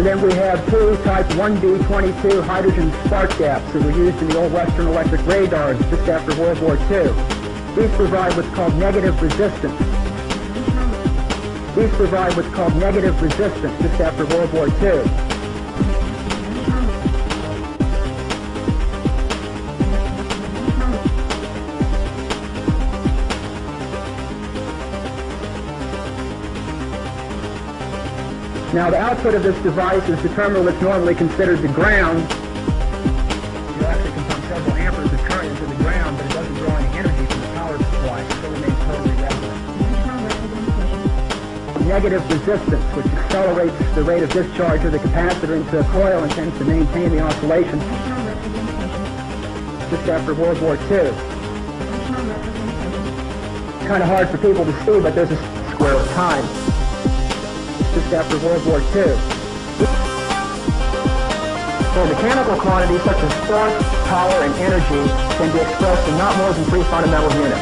And then we have two type 1B22 hydrogen spark gaps that were used in the old Western electric radars just after World War II. These provide what's called negative resistance. These provide what's called negative resistance just after World War II. Now the output of this device is the terminal that's normally considered the ground. You actually can pump several amperes of current into the ground, but it doesn't draw any energy from the power supply. It still remains totally resonant. Negative resistance, which accelerates the rate of discharge of the capacitor into a coil and tends to maintain the oscillation just after World War II. It's kind of hard for people to see, but there's a square of time just after World War II. So mechanical quantities such as force, power, and energy can be expressed in not more than three fundamental units.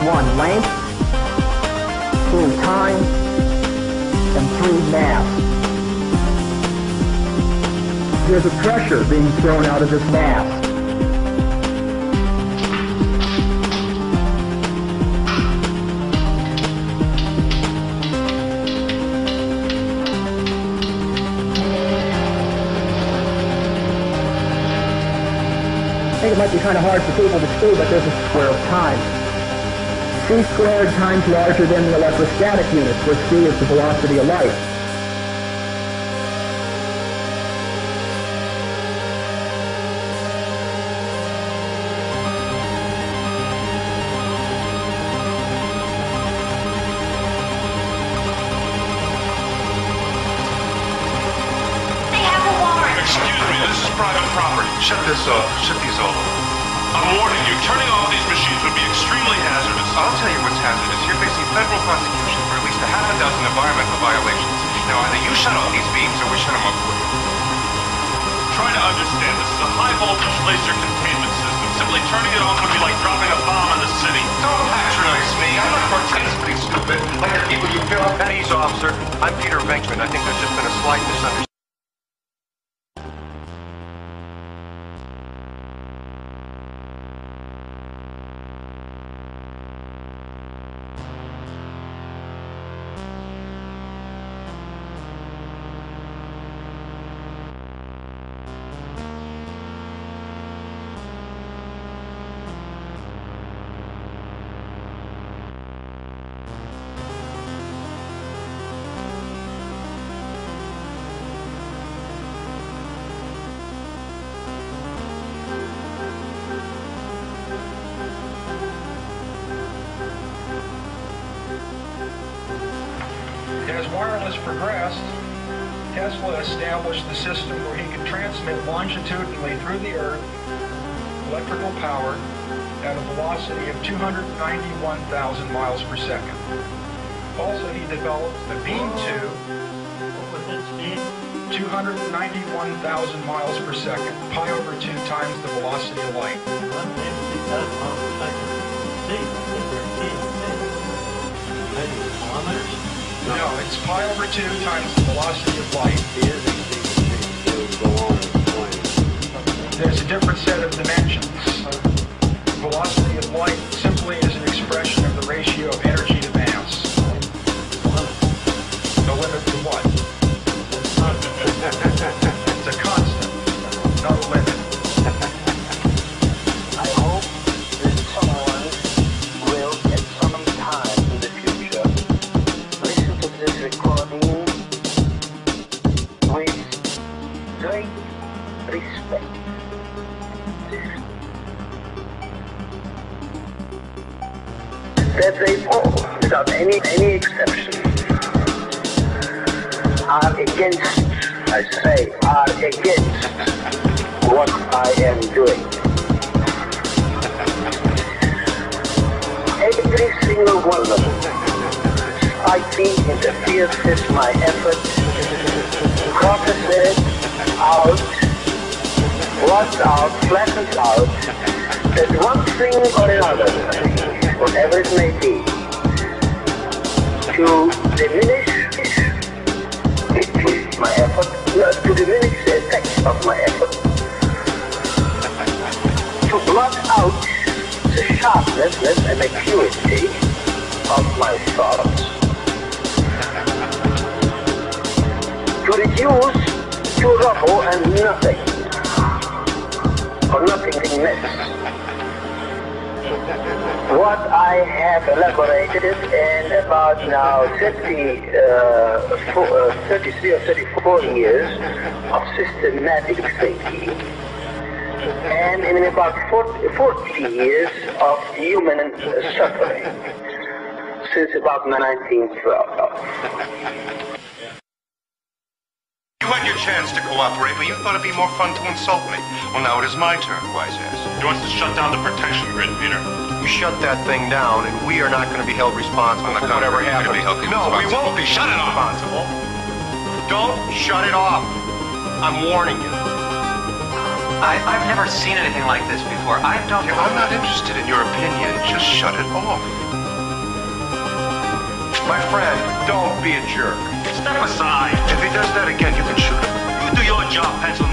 1, length, 2, time, and 3, mass. There's a pressure being thrown out of this mass. I think it might be kind of hard for people to see, but there's a square of time. C squared times larger than the electrostatic units, where C is the velocity of light. They have a warrant. Excuse me, this is private property. Shut this off. Shut these off. I'm warning you, turning off these machines would be extremely hazardous. I'll tell you what's hazardous. You're facing federal prosecution for at least a half a dozen environmental violations. Now, either you shut off these beams or we shut them off for you. Try to understand, this is a high-voltage laser containment system. Simply turning it off would be like dropping a bomb in the city. Don't patronize me. I'm not grotesquely stupid like the people you fill up. Pennies, officer. I'm Peter Venkman. I think there's just been a slight misunderstanding. As wireless progressed, Tesla established the system where he could transmit longitudinally through the Earth electrical power at a velocity of 291,000 miles per second. Also, he developed the beam tube. What was its speed? 291,000 miles per second, pi over 2 times the velocity of light. 160,000 miles per second. Kilometers? No, it's pi over 2 times the velocity of light. There's a different set of dimensions. Velocity of light simply is an expression of the ratio of energy to mass. The limit to what? It's a constant, not a limit. I hope that someone will, at some time in the future, listen to this recording with great respect. That they all, without any exception, are against, I say, are against what I am doing. Every single one of them, despite me, interferes with my effort, crosses it out, blots out, flattens out, that one thing or another, whatever it may be, to diminish the my effort, to diminish the effect of my effort, to blot out the sharpness and acuity of my thoughts, to reduce to rubble and nothing, or nothingness. What I have elaborated in about now 33 or 34 years of systematic thinking, and in about 40 years of human suffering, since about 1912. You had your chance to cooperate, but you thought it'd be more fun to insult me. Well, now it is my turn, wise ass. He wants to shut down the protection grid, Peter. You shut that thing down, and we are not going to be held responsible for whatever happens. No, we won't be. Shut it off. Responsible. Don't shut it off. I'm warning you. I've never seen anything like this before. I don't... I'm not interested in your opinion. Just shut it off. My friend, don't be a jerk. Step aside. If he does that again, you can shoot him. You do your job, pencil.